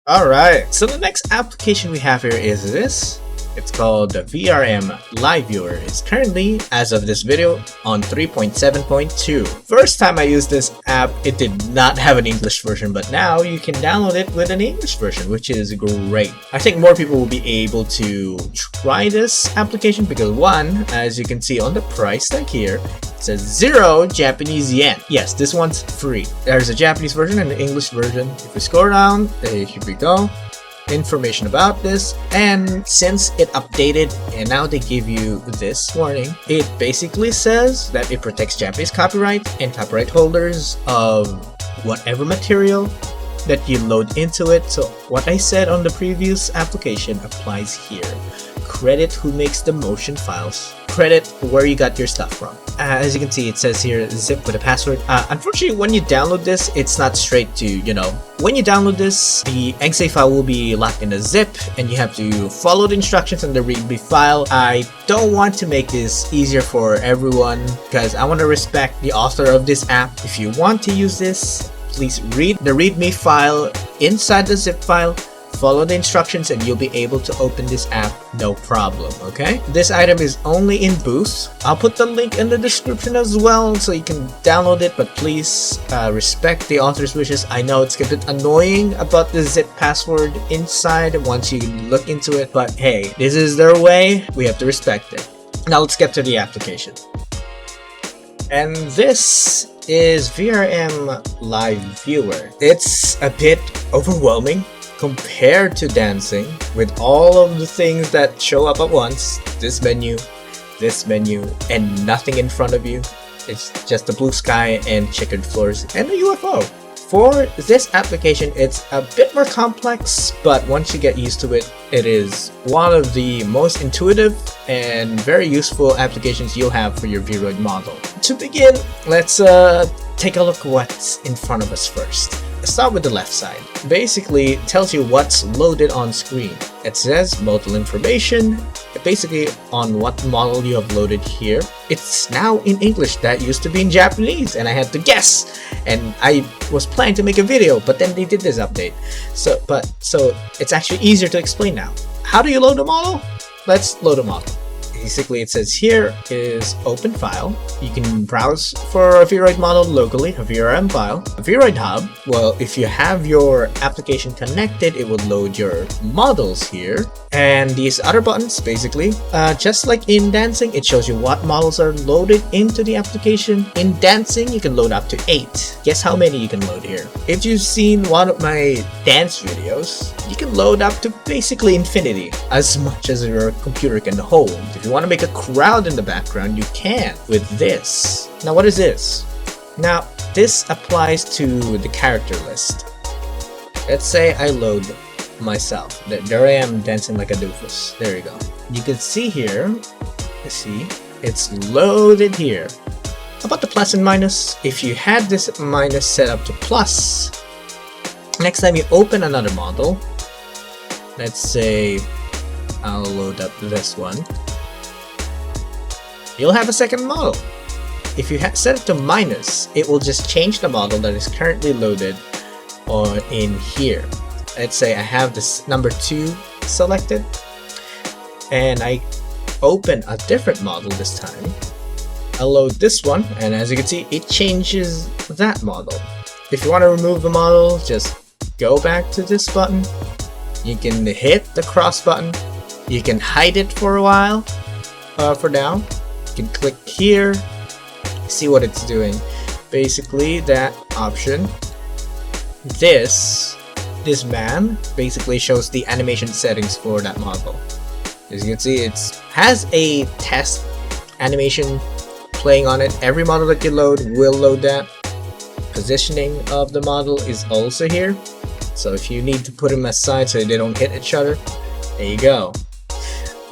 Alright, so the next application we have here is this. It's called the VRM Live Viewer. It's currently, as of this video, on 3.7.2. First time I used this app, it did not have an English version, but now you can download it with an English version, which is great. I think more people will be able to try this application because one, as you can see on the price tag here, it says 0 Japanese yen. Yes, this one's free. There's a Japanese version and an English version. If we scroll down, here we go. Information about this, and since it updated and now they give you this warning, it basically says that it protects Japanese copyright and copyright holders of whatever material that you load into it. So what I said on the previous application applies here. Credit who makes the motion files, credit where you got your stuff from. As you can see, it says here zip with a password. Unfortunately, when you download this, it's not straight to, when you download this, the exe file will be locked in a zip and you have to follow the instructions on the readme file. I don't want to make this easier for everyone because I want to respect the author of this app. If you want to use this, please read the readme file inside the zip file. Follow the instructions and you'll be able to open this app no problem, okay? This item is only in Boost. I'll put the link in the description as well so you can download it, but please respect the author's wishes. I know it's a bit annoying about the zip password inside once you look into it, but hey, this is their way. We have to respect it. Now let's get to the application. And this is VRM Live Viewer. It's a bit overwhelming compared to dancing with all of the things that show up at once. This menu, and nothing in front of you. It's just the blue sky and checkered floors and a UFO. For this application, it's a bit more complex, but once you get used to it, it is one of the most intuitive and very useful applications you'll have for your VRoid model. To begin, let's take a look what's in front of us first. Let's start with the left side. Basically, it tells you what's loaded on screen. It says model information, basically on what model you have loaded here. It's now in English. That used to be in Japanese and I had to guess. And I was planning to make a video, but then they did this update. So it's actually easier to explain now. How do you load a model? Let's load a model. Basically, it says here is open file. You can browse for a VRoid model locally, a VRM file. A VRoid hub, well, if you have your application connected, it will load your models here. And these other buttons, basically, just like in dancing, it shows you what models are loaded into the application. In dancing, you can load up to 8. Guess how many you can load here? If you've seen one of my dance videos, you can load up to basically infinity, as much as your computer can hold. If you want to make a crowd in the background, you can with this. Now, what is this? Now, this applies to the character list. Let's say I load myself. There I am dancing like a doofus. There you go. You can see here, it's loaded here. How about the plus and minus? If you had this minus set up to plus, next time you open another model, let's say I'll load up this one, you'll have a second model. If you set it to minus, it will just change the model that is currently loaded in here. Let's say I have this number 2 selected and I open a different model this time. I'll load this one and as you can see, it changes that model. If you want to remove the model, just go back to this button. You can hit the cross button. You can hide it for a while, for now. You can click here, see what it's doing. Basically, that option, this man basically shows the animation settings for that model. As you can see, it has a test animation playing on it. Every model that you load will load that. Positioning of the model is also here. So if you need to put them aside so they don't hit each other, there you go.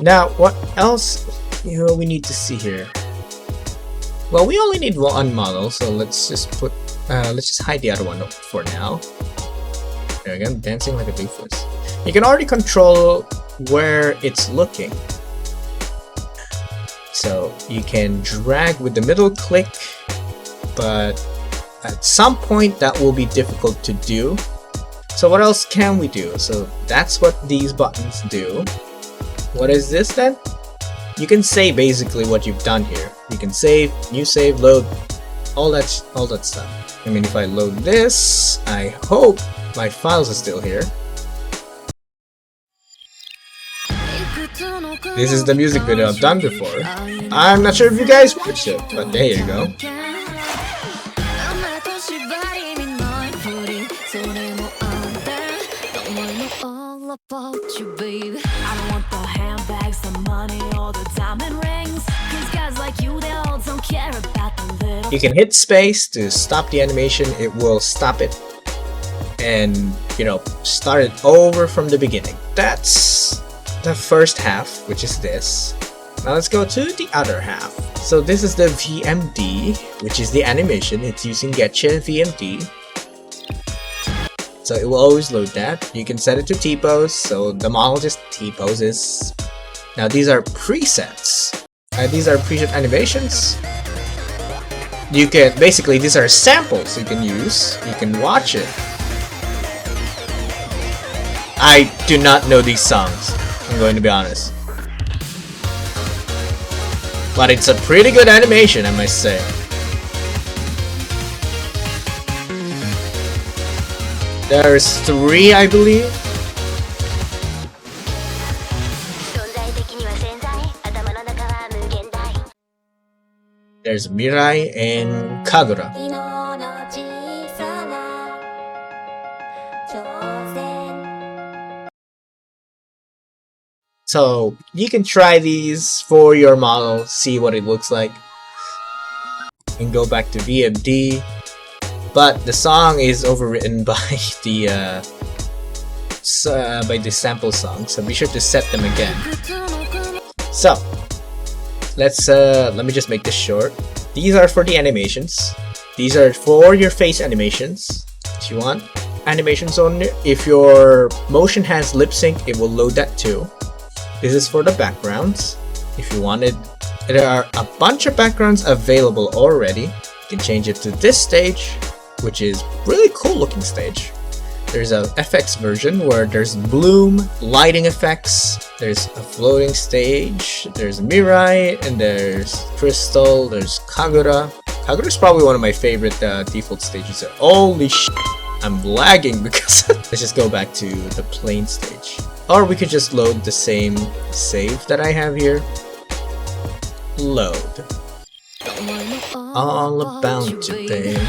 Now, what else we need to see here? Well, we only need one model, so let's just hide the other one for now. There again, dancing like a doofus. You can already control where it's looking. So you can drag with the middle click, but at some point that will be difficult to do. So what else can we do? So that's what these buttons do. What is this then? You can say basically what you've done here. You can save, new save, load, all that stuff. I mean, if I load this, I hope my files are still here. This is the music video I've done before. I'm not sure if you guys watched it, but there you go. You can hit space to stop the animation. It will stop it and, you know, start it over from the beginning. That's the first half, which is this. Now let's go to the other half. So this is the VMD, which is the animation. It's using Getcha MMD. So it will always load that. You can set it to T-pose, so the model just T-poses. Now these are presets. These are preset animations. You can, basically these are samples you can use. You can watch it. I do not know these songs, I'm going to be honest. But it's a pretty good animation, I must say. There's 3, I believe. There's Mirai and Kagura. So you can try these for your model, see what it looks like, and go back to VMD. But the song is overwritten by the sample song, so be sure to set them again. So let me just make this short. These are for the animations. These are for your face animations. If you want animations on it, if your motion has lip sync, it will load that too. This is for the backgrounds. If you wanted, there are a bunch of backgrounds available already. You can change it to this stage, which is really cool looking stage. There's a FX version where there's bloom, lighting effects, there's a floating stage, there's Mirai, and there's Crystal, there's Kagura. Kagura is probably one of my favorite default stages. Holy shit, I'm lagging because let's just go back to the plain stage. Or we could just load the same save that I have here. Load. All about you, babe.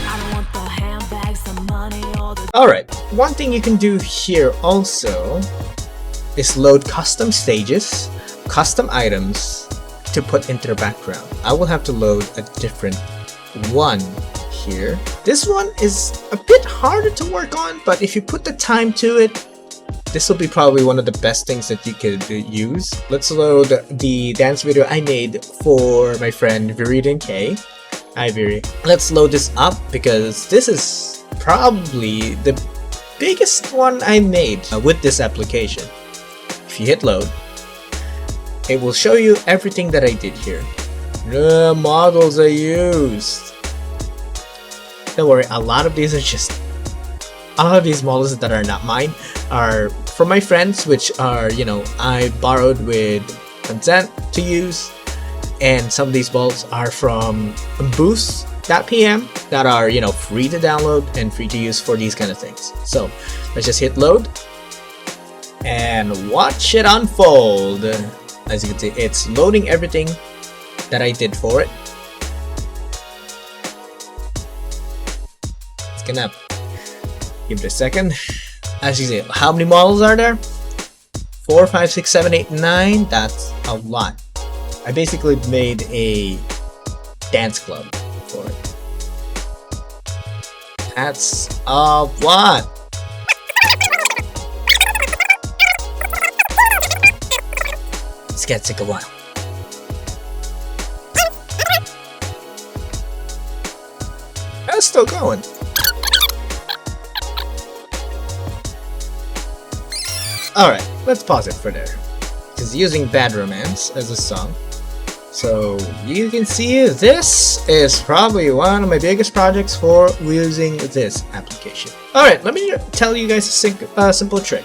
Alright, one thing you can do here also is load custom stages, custom items to put into the background. I will have to load a different one here. This one is a bit harder to work on, but if you put the time to it, this will be probably one of the best things that you could use. Let's load the dance video I made for my friend VRoid K. Hi Viri. Let's load this up because this is probably the biggest one I made with this application. If you hit load, it will show you everything that I did here. The models I used. Don't worry, a lot of these models that are not mine are from my friends, which are, you know, I borrowed with consent to use, and some of these models are from boost.pm that are, you know, free to download and free to use for these kind of things. So let's just hit load and watch it unfold. As you can see, it's loading everything that I did for it. It's gonna give it a second. As you see, how many models are there? 4, 5, 6, 7, 8, 9. That's a lot. I basically made a dance club for it. That's a lot. This gonna take a while. That's still going. Alright, let's pause it for there. Because using Bad Romance as a song. So you can see this is probably one of my biggest projects for using this application. Alright, let me tell you guys a simple trick.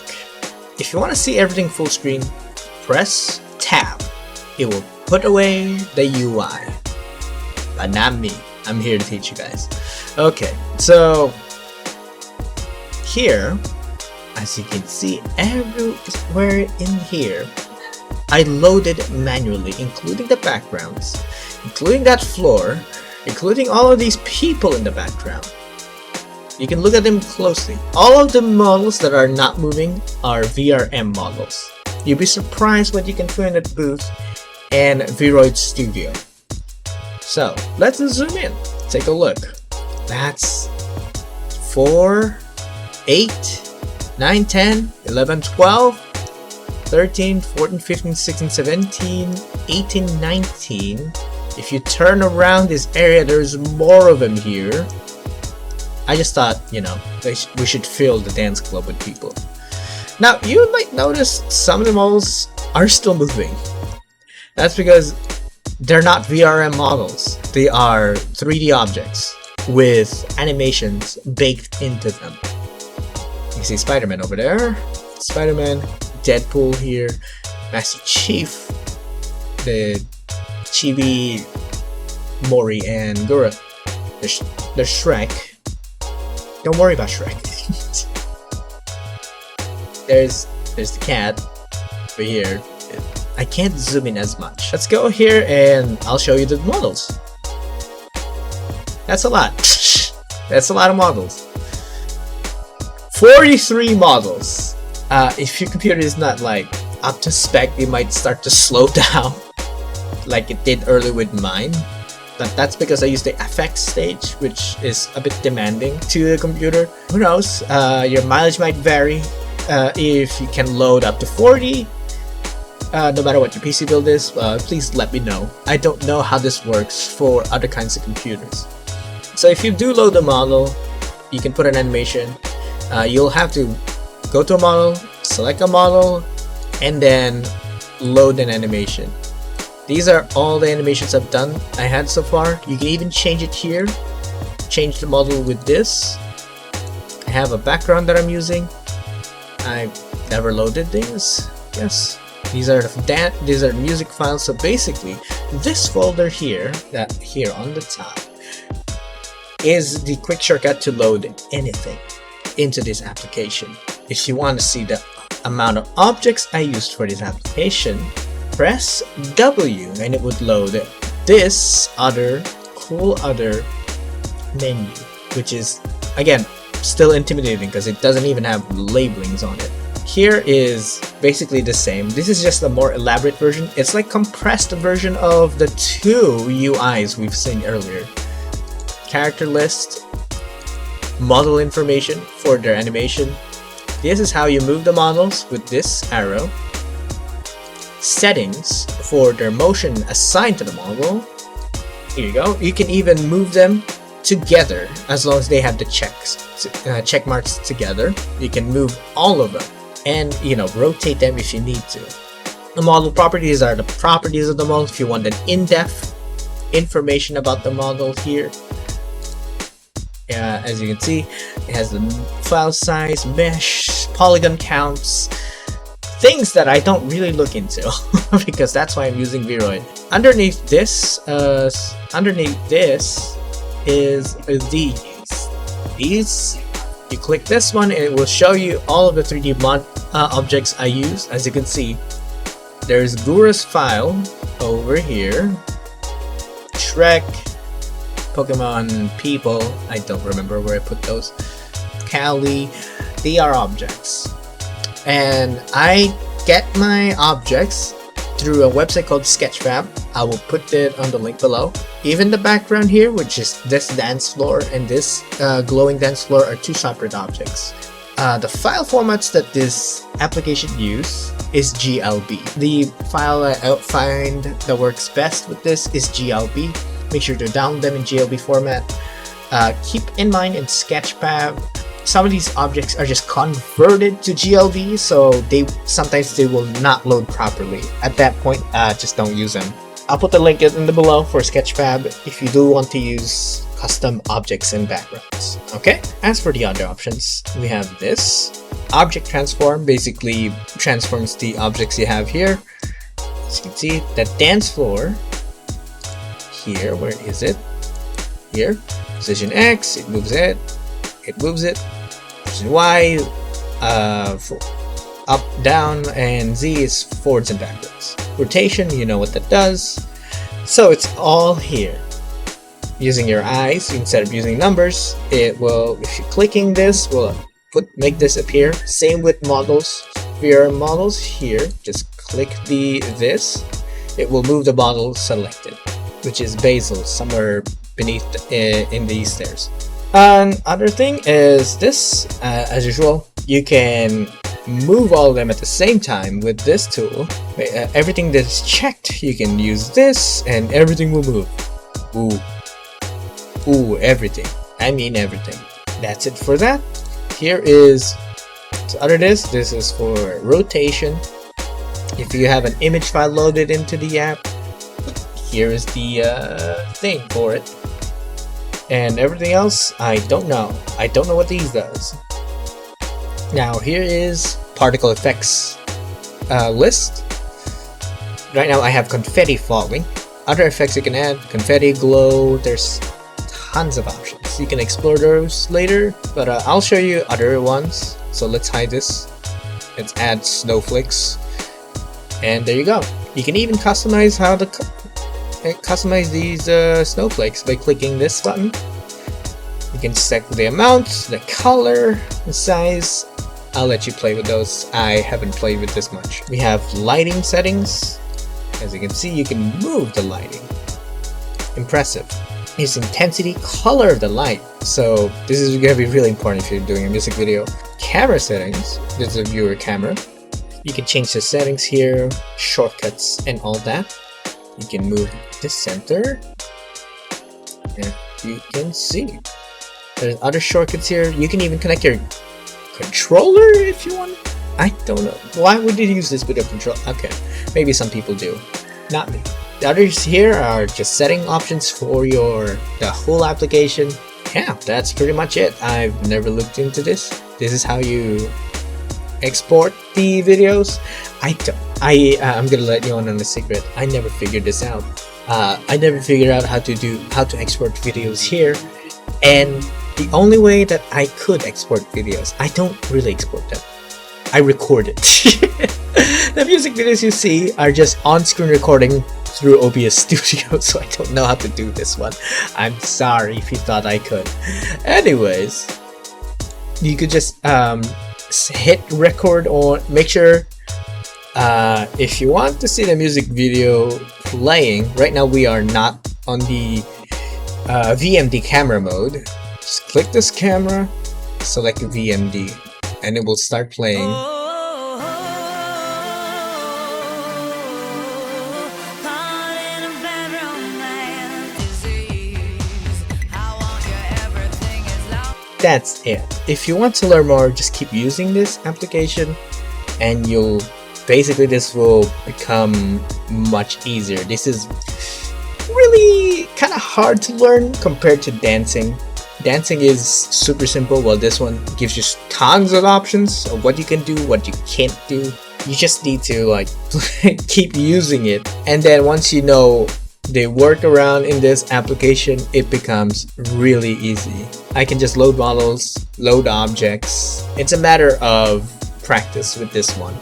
If you want to see everything full screen, press tab. It will put away the UI. But not me. I'm here to teach you guys. Okay, so here, as you can see, everywhere in here, I loaded manually, including the backgrounds, including that floor, including all of these people in the background. You can look at them closely. All of the models that are not moving are VRM models. You'll be surprised what you can find at booth and VRoid Studio. So let's zoom in. Take a look. That's 4, 8, 9, 10, 11, 12, 13, 14, 15, 16, 17, 18, 19. If you turn around this area, there's more of them here. I just thought, you know, we should fill the dance club with people. Now, you might notice some of the models are still moving. That's because they're not VRM models. They are 3D objects with animations baked into them. You can see Spider-Man over there. Spider-Man, Deadpool here, Master Chief, the Chibi, Mori, and Gura. There's Shrek. Don't worry about Shrek. there's the cat over here. I can't zoom in as much. Let's go here and I'll show you the models. That's a lot. That's a lot of models. 43 models. If your computer is not like up to spec, it might start to slow down like it did earlier with mine. But that's because I use the FX stage, which is a bit demanding to the computer. Who knows? Your mileage might vary. If you can load up to 40, no matter what your PC build is, please let me know. I don't know how this works for other kinds of computers. So if you do load a model, you can put an animation. You'll have to go to a model, select a model, and then load an animation. These are all the animations I had so far. You can even change it here. Change the model with this. I have a background that I'm using. I've never loaded these. Yes. These are the music files. So basically, this folder here, that here on the top, is the quick shortcut to load anything into this application. If you want to see the amount of objects I used for this application, press W and it would load this cool other menu, which is again still intimidating because it doesn't even have labelings on it. Here is basically the same. This is just a more elaborate version. It's like compressed version of the two UIs we've seen earlier. Character list, model information for their animation. This is how you move the models with this arrow. Settings for their motion assigned to the model. Here you go. You can even move them together as long as they have the check marks together. You can move all of them and, you know, rotate them if you need to. The model properties are the properties of the model. If you want an in-depth information about the model here, as you can see, it has the file size, mesh, polygon counts, things that I don't really look into because that's why I'm using VRoid. Underneath this is these. You click this one and it will show you all of the 3D objects I use. As you can see, there's Gura's file over here, Shrek, Pokemon people, I don't remember where I put those, Kali. They are objects, and I get my objects through a website called Sketchfab. I will put it on the link below. Even the background here, which is this dance floor and this glowing dance floor, are two separate objects. The file formats that this application uses is GLB. The file I find that works best with this is GLB. Make sure to download them in GLB format. Keep in mind in Sketchfab, some of these objects are just converted to GLB, so sometimes they will not load properly. At that point, just don't use them. I'll put the link in the below for Sketchfab if you do want to use custom objects and backgrounds. Okay, as for the other options, we have this object transform, basically transforms the objects you have here. As you can see, that dance floor here, where is it? Here, position X, it moves it, position Y, up, down, and Z is forwards and backwards. Rotation, you know what that does. So it's all here. Using your eyes instead of using numbers, it will, if you're clicking this, will make this appear. Same with models, VRM models here. Just click this, it will move the model selected, which is basil, somewhere beneath in these stairs. Other thing is this, as usual, you can move all of them at the same time with this tool. Everything that's checked, you can use this and everything will move. Ooh, everything. I mean everything. That's it for that. Here is this is for rotation. If you have an image file loaded into the app, here is the thing for it. And everything else, I don't know. I don't know what these does. Now here is particle effects list. Right now I have confetti falling. Other effects you can add, confetti, glow, there's tons of options. You can explore those later, but I'll show you other ones. So let's hide this. Let's add snowflakes. And there you go. You can even customize how the customize these snowflakes by clicking this button. You can set the amount, the color, the size. I'll let you play with those. I haven't played with this much. We have lighting settings. As you can see, you can move the lighting. Impressive. Is intensity, color of the light. So this is going to be really important if you're doing a music video. Camera settings. This is a viewer camera. You can change the settings here, shortcuts and all that. You can move the center. And you can see. There's other shortcuts here. You can even connect your controller if you want. I don't know. Why would you use this video control? Okay, maybe some people do. Not me. The others here are just setting options for the whole application. Yeah, that's pretty much it. I've never looked into this. This is how you export the videos. I'm gonna let you on a secret. I never figured this out. I never figured out how to export videos here, and the only way that I could export videos, I don't really export them. I record it. The music videos you see are just on-screen recording through OBS Studio, so I don't know how to do this one. I'm sorry if you thought I could. Anyways, you could just hit record, or make sure if you want to see the music video playing. Right now we are not on the VMD camera mode. Just click this camera, select VMD, and it will start playing. That's it. If you want to learn more, just keep using this application and this will become much easier. This is really kind of hard to learn compared to dancing. Dancing is super simple, while this one gives you tons of options of what you can do, what you can't do. You just need to keep using it, and then once you know the workaround in this application, it becomes really easy. I can just load models, load objects. It's a matter of practice with this one.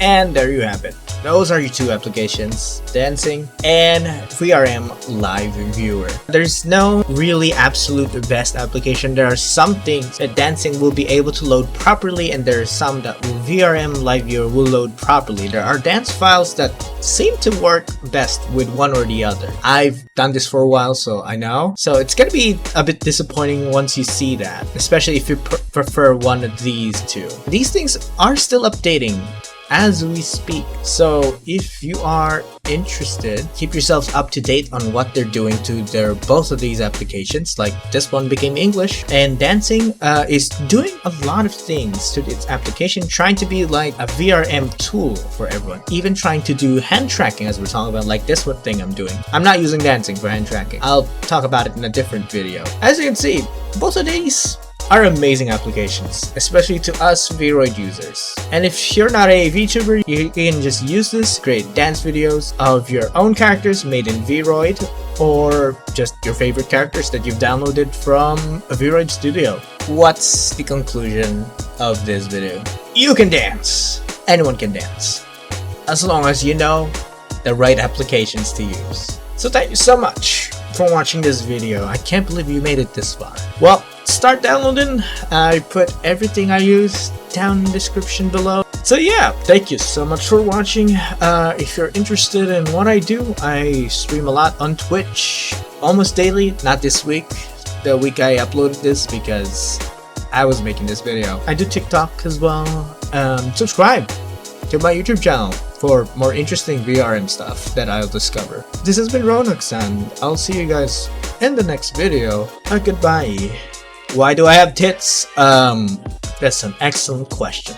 And there you have it. Those are your two applications, dancing and VRM Live Viewer. There's no really absolute best application. There are some things that dancing will be able to load properly, and there are some that VRM Live Viewer will load properly. There are dance files that seem to work best with one or the other. I've done this for a while, so I know. So it's gonna be a bit disappointing once you see that, especially if you prefer one of these two. These things are still updating as we speak. So if you are interested, keep yourselves up to date on what they're doing to both of these applications. Like this one became English, and dancing is doing a lot of things to its application, trying to be like a VRM tool for everyone, even trying to do hand tracking, as we're talking about, like this one thing I'm doing. I'm not using dancing for hand tracking. I'll talk about it in a different video. As you can see, both of these are amazing applications, especially to us VRoid users. And if you're not a VTuber, you can just use this to create dance videos of your own characters made in VRoid, or just your favorite characters that you've downloaded from a VRoid studio. What's the conclusion of this video? You can dance. Anyone can dance, as long as you know the right applications to use. So thank you so much for watching this video. I can't believe you made it this far. Well, start downloading. I put everything I use down in the description below. So yeah, thank you so much for watching. If you're interested in what I do, I stream a lot on Twitch, almost daily. Not this week, the week I uploaded this, because I was making this video. I do TikTok as well. Subscribe to my YouTube channel for more interesting VRM stuff that I'll discover. This has been Ronox, and I'll see you guys in the next video. Goodbye. Why do I have tits? That's an excellent question.